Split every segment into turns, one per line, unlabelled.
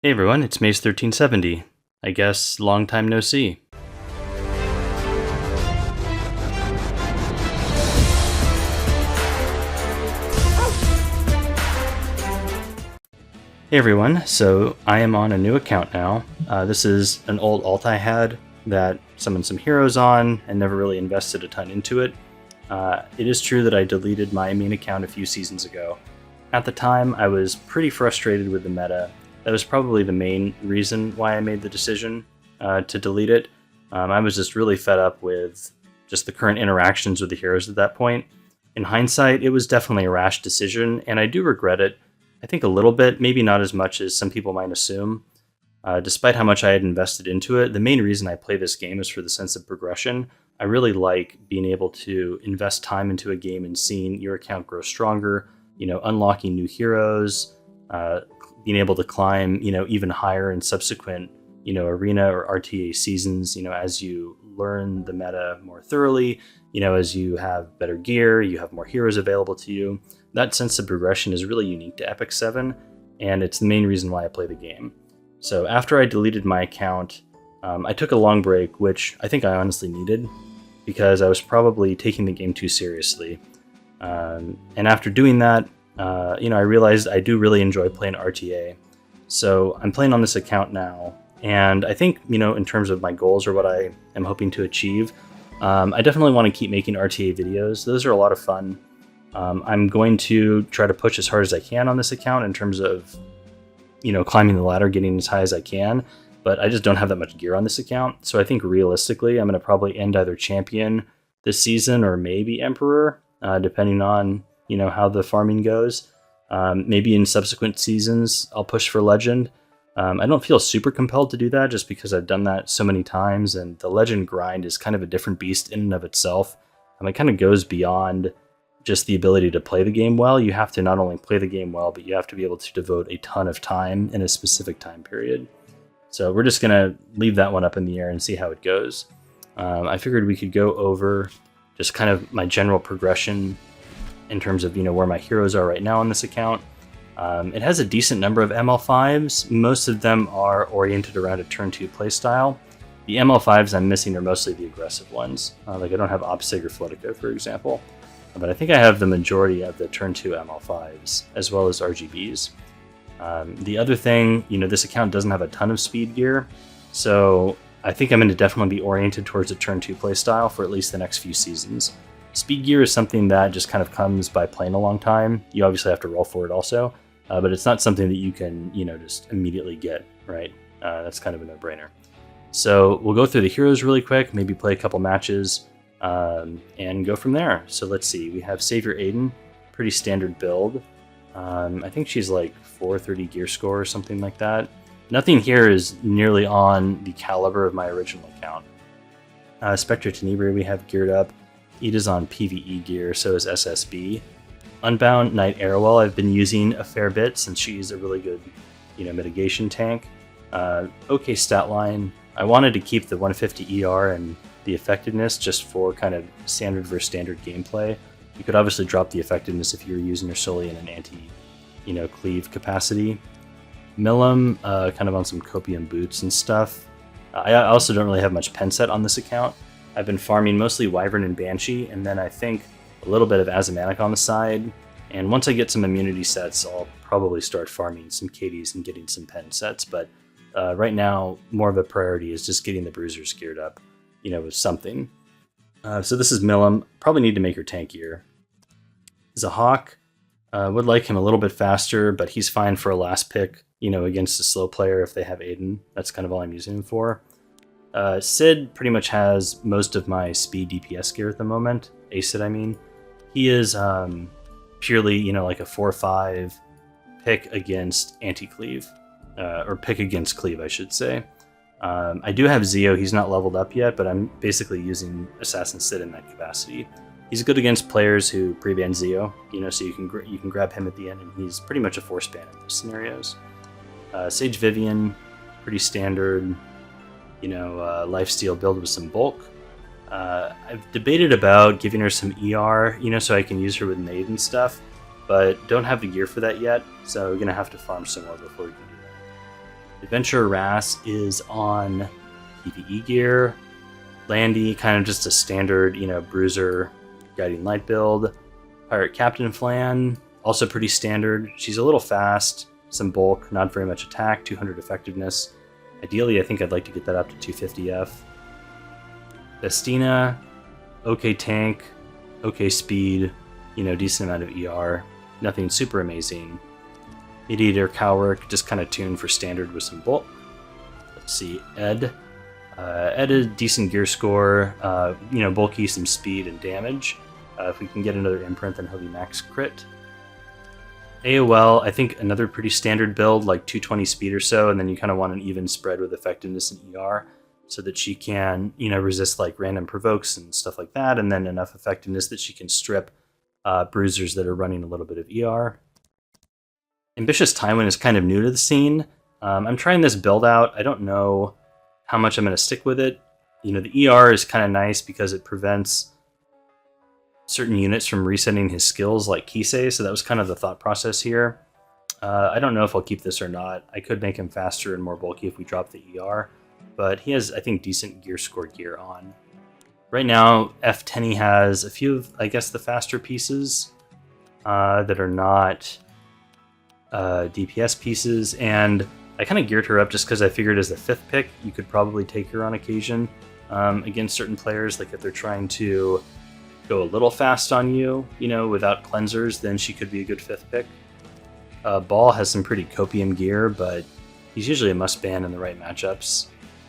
Hey everyone, it's Mace 1370. I guess long time no see. Hey everyone, so I am on a new account now. This is an old alt I had that summoned some heroes on and never really invested a ton into it. It is true that I deleted my main account a few seasons ago. At the time, I was pretty frustrated with the meta. That was probably the main reason why I made the decision to delete it. I was just really fed up with just the current interactions with the heroes at that point. In hindsight, it was definitely a rash decision, and I do regret it. I think a little bit, maybe not as much as some people might assume. Despite how much I had invested into it, the main reason I play this game is for the sense of progression. I really like being able to invest time into a game and seeing your account grow stronger, unlocking new heroes, being able to climb, even higher in subsequent, arena or RTA seasons, as you learn the meta more thoroughly, as you have better gear, you have more heroes available to you. That sense of progression is really unique to Epic 7, and it's the main reason why I play the game. So after I deleted my account, I took a long break, which I think I honestly needed, because I was probably taking the game too seriously. And after doing that, I realized I do really enjoy playing RTA. So I'm playing on this account now, and I think, in terms of my goals or what I am hoping to achieve, I definitely want to keep making RTA videos. Those are a lot of fun. I'm going to try to push as hard as I can on this account in terms of, climbing the ladder, getting as high as I can, but I just don't have that much gear on this account. So I think realistically, I'm going to probably end either Champion this season or maybe Emperor, depending on, how the farming goes. Maybe in subsequent seasons, I'll push for Legend. I don't feel super compelled to do that just because I've done that so many times, and the Legend grind is kind of a different beast in and of itself. It kind of goes beyond just the ability to play the game well. You have to not only play the game well, but you have to be able to devote a ton of time in a specific time period. So we're just going to leave that one up in the air and see how it goes. I figured we could go over just kind of my general progression in terms of, where my heroes are right now on this account. It has a decent number of ML5s. Most of them are oriented around a turn 2 playstyle. The ML5s I'm missing are mostly the aggressive ones. Like I don't have Opsig or Flutico, for example. But I think I have the majority of the turn 2 ML5s, as well as RGBs. The other thing, this account doesn't have a ton of speed gear, so I think I'm going to definitely be oriented towards a turn 2 playstyle for at least the next few seasons. Speed gear is something that just kind of comes by playing a long time. You obviously have to roll for it also, but it's not something that you can, just immediately get, right? That's kind of a no-brainer. So we'll go through the heroes really quick, maybe play a couple matches, and go from there. So let's see, we have Savior Aiden, pretty standard build. I think she's like 430 gear score or something like that. Nothing here is nearly on the caliber of my original account. Spectre Tenebria we have geared up. Ida's on PvE gear, so is SSB. Unbound Knight Arrowell I've been using a fair bit since she's a really good, mitigation tank. Okay stat line. I wanted to keep the 150 ER and the effectiveness just for kind of standard versus standard gameplay. You could obviously drop the effectiveness if you're using her solely in an anti-cleave capacity. Milim, kind of on some copium boots and stuff. I also don't really have much pen set on this account. I've been farming mostly Wyvern and Banshee, and then I think a little bit of Azumanic on the side. And once I get some immunity sets, I'll probably start farming some Katies and getting some pen sets. But right now, more of a priority is just getting the Bruisers geared up, with something. So this is Milim. Probably need to make her tankier. Zahawk, would like him a little bit faster, but he's fine for a last pick, against a slow player if they have Aiden. That's kind of all I'm using him for. Sid pretty much has most of my speed DPS gear at the moment. Acid, I mean. He is purely, like a 4-5 pick against anti-cleave. Or pick against cleave, I should say. I do have Zeo. He's not leveled up yet, but I'm basically using Assassin Sid in that capacity. He's good against players who pre-ban Zeo, so you can grab him at the end, and he's pretty much a force ban in those scenarios. Sage Vivian, pretty standard, lifesteal build with some bulk. I've debated about giving her some ER, so I can use her with nade and stuff, but don't have the gear for that yet, so we're gonna have to farm some more before we can do Adventurer Ras is on PvE gear. Landy, kind of just a standard, bruiser guiding light build. Pirate Captain Flan, also pretty standard. She's a little fast, some bulk, not very much attack, 200 effectiveness. Ideally, I think I'd like to get that up to 250F. Vestina, okay tank, okay speed, decent amount of ER. Nothing super amazing. Meat-Eater Cowwork, just kind of tuned for standard with some bulk. Let's see, Ed. Ed a decent gear score, bulky, some speed and damage. If we can get another imprint, then he'll be max crit. AOL, I think another pretty standard build, like 220 speed or so, and then you kind of want an even spread with effectiveness and ER so that she can, resist like random provokes and stuff like that, and then enough effectiveness that she can strip bruisers that are running a little bit of ER. Ambitious Tywin is kind of new to the scene. I'm trying this build out. I don't know how much I'm going to stick with it. The ER is kind of nice because it prevents certain units from resetting his skills like Kisei, so that was kind of the thought process here. I don't know if I'll keep this or not. I could make him faster and more bulky if we drop the ER, but he has, I think, decent gear score gear on. Right now, F10 has a few of, I guess, the faster pieces that are not DPS pieces, and I kind of geared her up just because I figured as the 5th pick, you could probably take her on occasion against certain players. Like if they're trying to go a little fast on you, without cleansers, then she could be a good 5th pick. Ball has some pretty copium gear, but he's usually a must ban in the right matchups.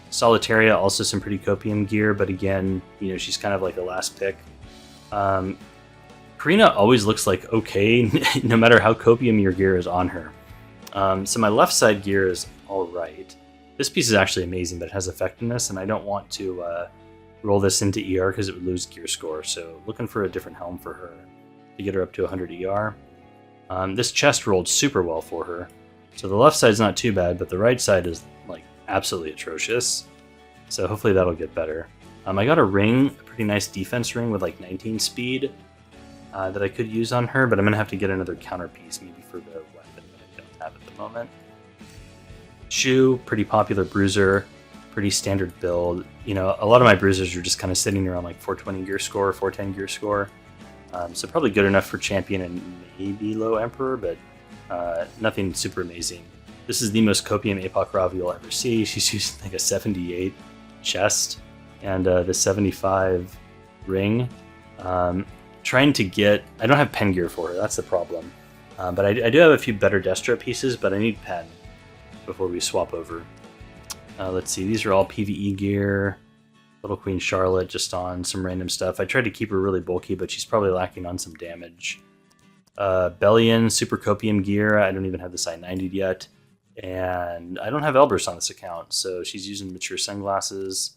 Solitaria also some pretty copium gear, but again, she's kind of like a last pick. Karina always looks like okay, no matter how copium your gear is on her. So my left side gear is alright. This piece is actually amazing, but it has effectiveness, and I don't want to roll this into ER because it would lose gear score, so looking for a different helm for her to get her up to 100 ER. This chest rolled super well for her, so the left side's not too bad, but the right side is like absolutely atrocious, so hopefully that'll get better. I got a ring, a pretty nice defense ring with like 19 speed that I could use on her, but I'm going to have to get another counter piece maybe for the weapon that I don't have at the moment. Shu, pretty popular bruiser, pretty standard build. A lot of my bruisers are just kind of sitting around like 420 gear score, 410 gear score. So probably good enough for champion and maybe low emperor, but nothing super amazing. This is the most copium Apoc Rav you'll ever see. She's using like a 78 chest and the 75 ring. Trying to get... I don't have pen gear for her, that's the problem. But I do have a few better Destro pieces, but I need pen before we swap over. Let's see, these are all PvE gear. Little Queen Charlotte just on some random stuff. I tried to keep her really bulky, but she's probably lacking on some damage. Bellion, super copium gear. I don't even have the Side 90 yet. And I don't have Elbrus on this account, so she's using mature sunglasses.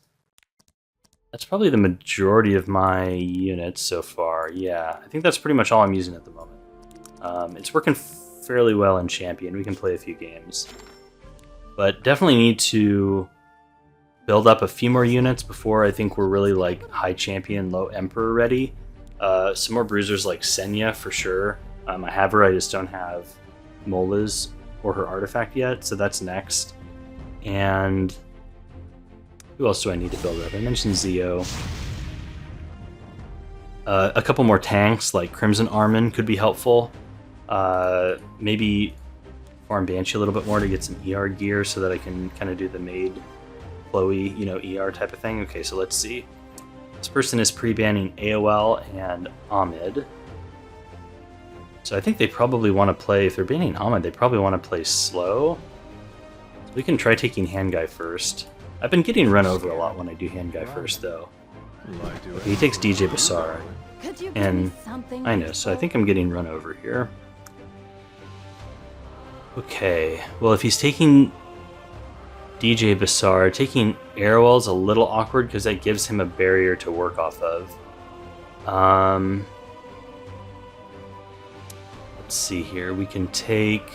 That's probably the majority of my units so far. Yeah, I think that's pretty much all I'm using at the moment. It's working fairly well in Champion. We can play a few games. But definitely need to build up a few more units before I think we're really like high Champion, low Emperor ready. Some more bruisers like Senya for sure. I have her, I just don't have Mola's or her artifact yet, so that's next. And who else do I need to build up? I mentioned Zio. A couple more tanks like Crimson Armin could be helpful. Maybe farm Banshee a little bit more to get some ER gear so that I can kind of do the maid Chloe, ER type of thing. Okay, so let's see. This person is pre-banning AOL and Ahmed. So I think they probably want to play, if they're banning Ahmed, they probably want to play slow. So we can try taking Hand Guy first. I've been getting run over a lot when I do Hand Guy first, though. Okay, he takes DJ Basar. And I know, so I think I'm getting run over here. Okay, well if he's taking DJ Basar, taking Arrowell's a little awkward because that gives him a barrier to work off of. Let's see here, we can take...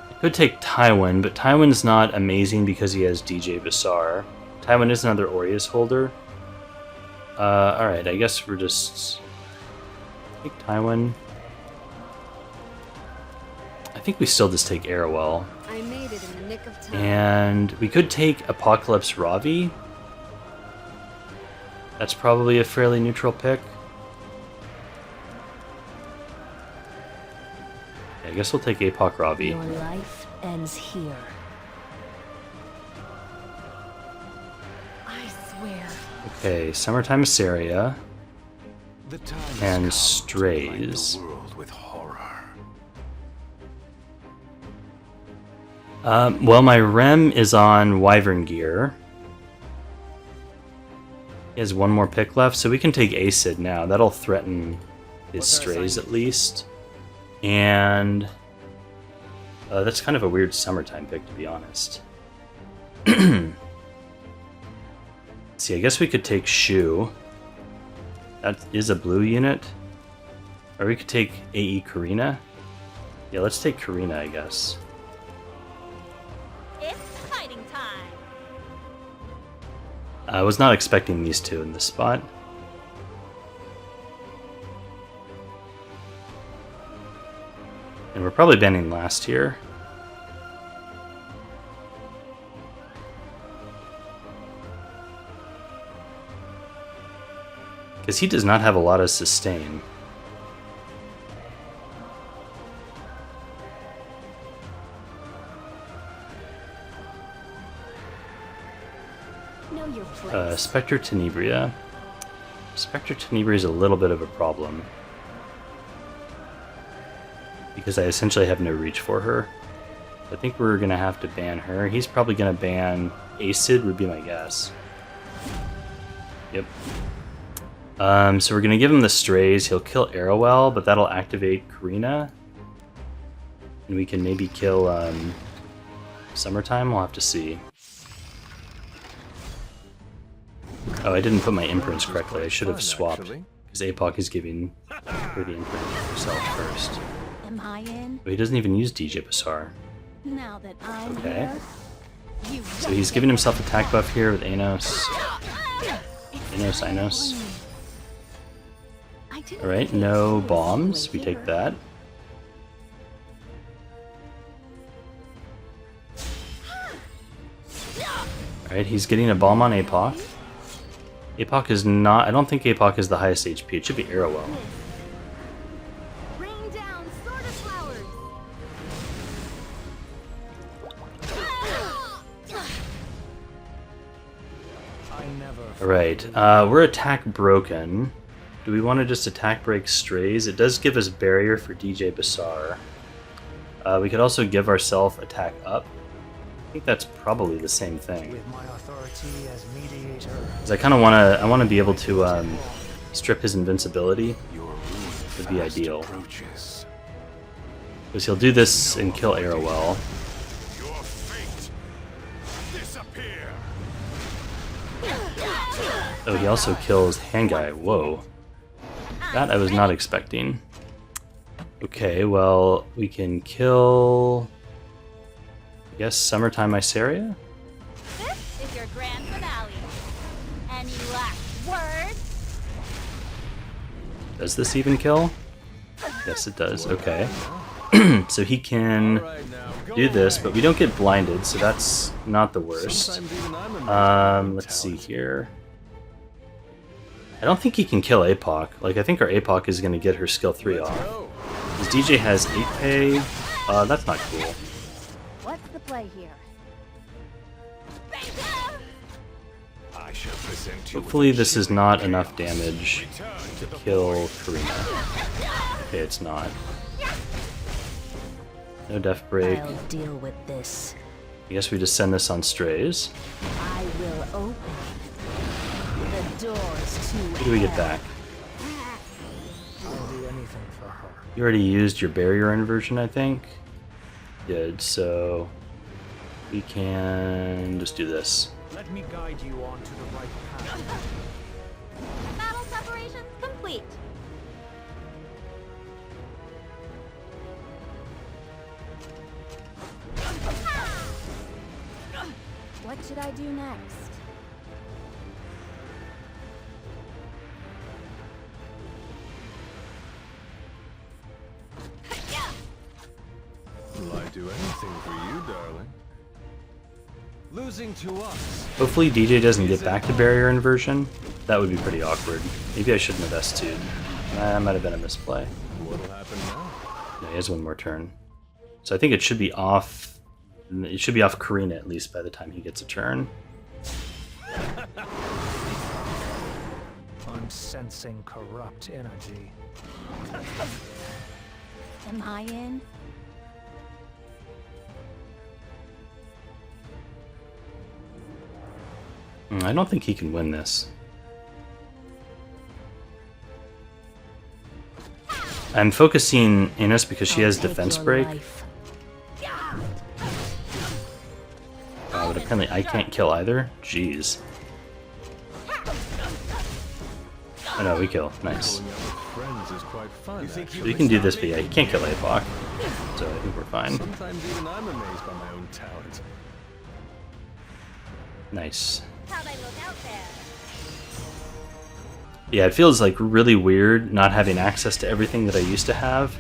I could take Tywin, but Tywin's not amazing because he has DJ Basar. Tywin is another Aureus holder. Alright, I guess we're just... take Tywin. I think we still just take Arrowell.
I made it in the nick of time.
And we could take Apocalypse Ravi. That's probably a fairly neutral pick. Yeah, I guess we'll take Apoc Ravi.
Your life ends here.
I swear.
Okay, Summertime Assyria
The time has
and
come
Strays.
to light the world with horror.
Well, my Rem is on Wyvern Gear. He has one more pick left, so we can take Acid now. That'll threaten his Strays at least. And that's kind of a weird summertime pick, to be honest. See, I guess we could take Shu. That is a blue unit. Or we could take AE Karina. Yeah, let's take Karina, I guess.
It's fighting time.
I was not expecting these two in this spot. And we're probably banning last here. Because he does not have a lot of sustain.
Know your place.
Spectre Tenebria. Spectre Tenebria is a little bit of a problem. Because I essentially have no reach for her. I think we're going to have to ban her. He's probably going to ban Acid, would be my guess. Yep. So we're going to give him the Strays. He'll kill Arrowell, but that'll activate Karina. And we can maybe kill Summertime. We'll have to see. Oh, I didn't put my imprints correctly. I should have swapped. Because Apoc is giving her the imprint herself first.
Am I in?
But he doesn't even use DJ Basar.
Now that I'm
Okay.
here,
So he's giving himself attack buff here with Anos. Anos.
I didn't
Alright,
think
no
it was
bombs. We
here.
take that. Alright, he's getting a bomb on Apoc. Apoc is not... I don't think Apoc is the highest HP. It should be Arrowell.
Rain down, sword of flowers.
I never
Alright, we're attack broken. Do we want to just attack break Strays? It does give us barrier for DJ Basar. We could also give ourselves attack up. I think that's probably the same thing.
with my authority as mediator.
'Cause I kind of want to be able to strip his invincibility.
Your ruin
Would be
fast
ideal.
approaches.
Because he'll do this and kill Arrowell.
Your fate. Disappear.
Oh, he also kills Hangai. Whoa. That I was not expecting. Okay, well, we can kill... I guess Summertime Mysaria?
This is your grand finale. Any last words?
Does this even kill? Yes, it does. Okay. So he can do this, but we don't get blinded, so that's not the worst.
Sometimes even I'm amazed.
Let's see here. I don't think he can kill Apoc. Like, I think our Apoc is going to get her skill 3 off.
Oh,
His DJ has 8 pay. That's not cool.
What's the play here?
I shall present you
Hopefully
with
this is not enough damage to kill Karina. Okay, it's not. No death break.
I'll deal with this.
I guess we just send this on Strays.
I will open the doors to
What do we get back?
I'll do anything for her.
You already used your barrier inversion, I think. Good, so we can just do this.
Let me guide you on to the right path.
Battle separations complete.
What should I do next?
Will I do anything for you, darling?
doing? Losing to us.
Hopefully DJ doesn't get back to barrier inversion. That would be pretty awkward. Maybe I shouldn't have S2'd. That might have been a misplay.
What'll happen now?
No, he has one more turn. So I think it should be off. It should be off Karina at least by the time he gets a turn.
I'm sensing corrupt energy.
Am I in?
I don't think he can win this. I'm focusing Ines because she has defense break. But apparently I can't kill either. Jeez. Oh no, we kill. Nice.
Going out with friends is quite fun. You think
So you can do this, but yeah, you can't kill APOC. So I think we're fine.
Sometimes even I'm amazed by my own talent.
Nice.
How'd I look out there?
Yeah, it feels like really weird not having access to everything that I used to have.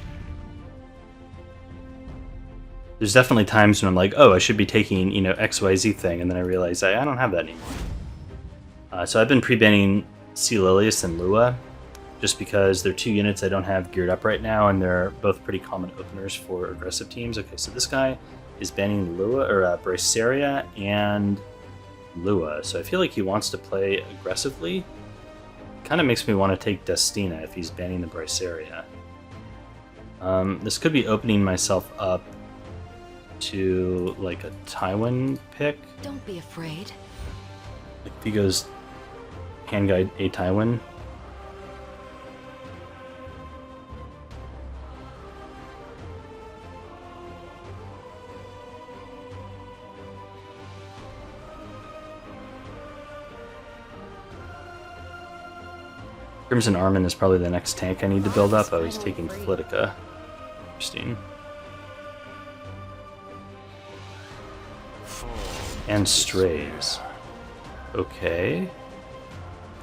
There's definitely times when I'm like, oh, I should be taking, you know, XYZ thing, and then I realize I don't have that anymore. So I've been pre-banning Sea Lilius and Lua, just because they're two units I don't have geared up right now, and they're both pretty common openers for aggressive teams. Okay, so this guy is banning Lua, or Braceria and Lua, so I feel like he wants to play aggressively. Kind of makes me want to take Destina if he's banning the Braceria. This could be opening myself up to like a Tywin pick.
Don't be afraid.
Like if he goes Handguide a Tywin. Crimson Armin is probably the next tank I need to build up. Oh, he's taking Flitica. Interesting. And Strays. Okay.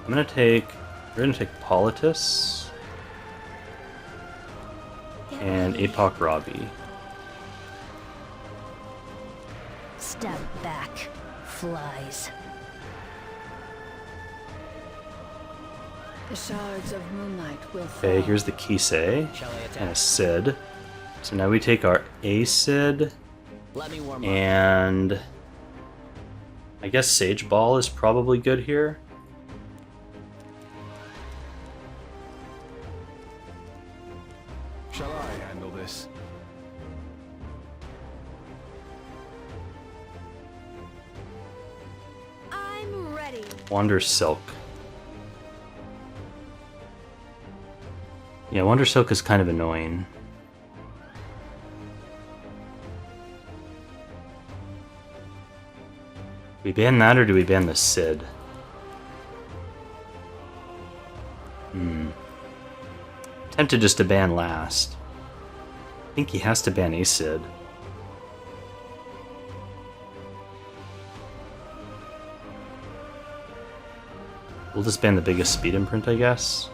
We're gonna take Politis and APOC Robbie.
Step back, flies.
The shards of moonlight will fall.
Okay, here's the Kisei and a Sid. So now we take our A Sid and I guess Sage Ball is probably good here.
Shall I handle this?
I'm ready.
Wander Silk. Yeah, Wander Silk is kind of annoying. We ban that or do we ban the Sid? Tempted just to ban last. I think he has to ban a Sid. We'll just ban the biggest speed imprint, I guess.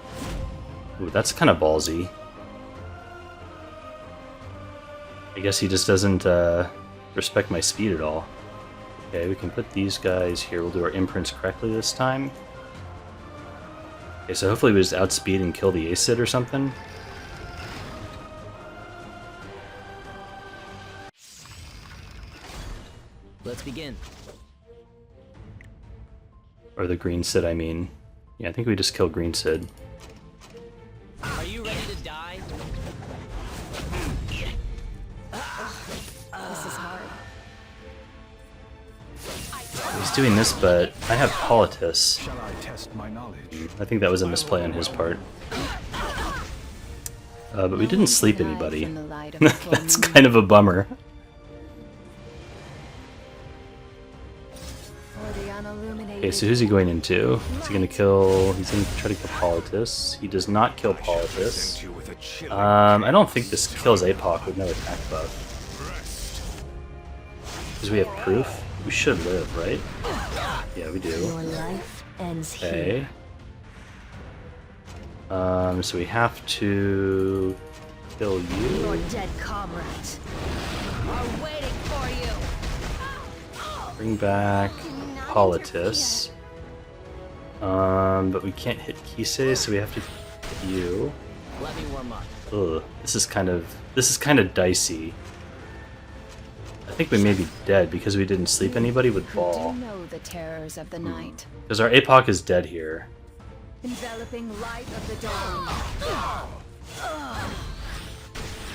Ooh, that's kind of ballsy. I guess he just doesn't respect my speed at all. Okay, we can put these guys here. We'll do our imprints correctly this time. Okay, so hopefully we just outspeed and kill the Acid or something.
Let's begin.
Or the Green Sid, I mean. Yeah, I think we just kill Green Sid.
Are you ready to die?
This is hard.
He's doing this, but I have Politis.
Shall I test my knowledge?
I think that was a misplay on his part. But we didn't sleep anybody.
In the light of the full
That's
moon.
kind of a bummer.
For the unilluminated.
Okay, so who's he going into? Is he gonna kill... He's gonna try to kill Politis. He does not kill Politis.
Sent you with a chilling
I don't think this kills APOC with no attack buff. Because we have proof. We should live, right? Yeah, we do.
Your life ends
Okay.
here.
So we have to kill
Your
you.
dead comrades are waiting for you.
Bring back Politis. But we can't hit Kisei, so we have to hit you.
Let me warm up.
Ugh, this is kind of dicey. I think we may be dead because we didn't sleep anybody with
Who
ball.
do know the terrors of the night?
Because our APOC is dead here.
Enveloping light of the dawn.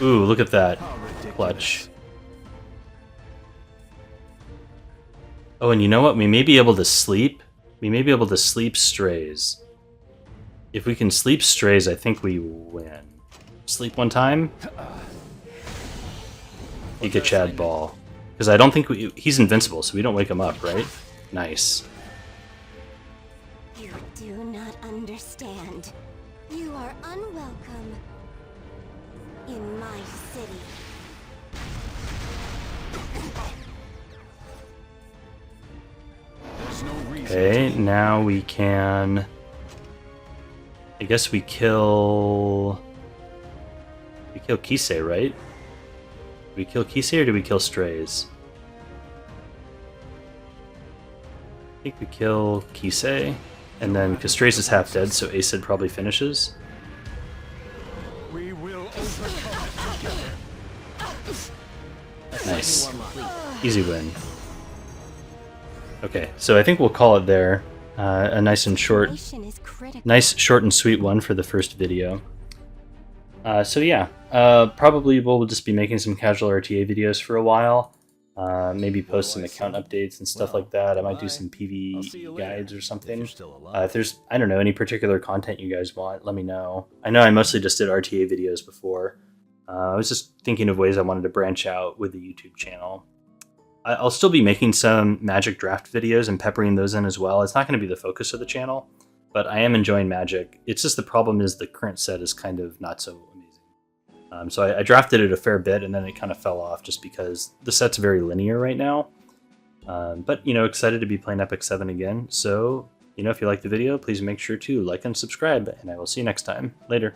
Ooh, look at that
How ridiculous.
clutch. Oh, and you know what? We may be able to sleep. We may be able to sleep strays. If we can sleep strays, I think we win. Sleep one time. You get Chad ball. Because I don't think he's invincible, so we don't wake him up, right? Nice.
You do not understand. You are unwelcome in my city.
There's no reason.
Okay, now we can... I guess we kill... We kill Kisei, right? Do we kill Kisei or do we kill strays? I think we kill Kisei. And then, because strays is half dead, so Acid probably finishes.
We will overcome it together.
Nice.
Warm up, please.
Easy win. Okay, so I think we'll call it there. A nice and short,
Mission is critical.
nice short and sweet one for the first video. So yeah, probably we'll just be making some casual RTA videos for a while. Maybe post some account updates and stuff like that. I might do some
I'll see you
PV
later,
guides or
if
something.
you're still alive.
If there's, I don't know, any particular content you guys want, let me know. I know I mostly just did RTA videos before. I was just thinking of ways I wanted to branch out with the YouTube channel. I'll still be making some Magic draft videos and peppering those in as well. It's not going to be the focus of the channel, but I am enjoying Magic. It's just the problem is the current set is kind of not so amazing. So I drafted it a fair bit and then it kind of fell off just because the set's very linear right now. But, you know, excited to be playing Epic 7 again. So, you know, if you like the video, please make sure to like and subscribe, and I will see you next time. Later.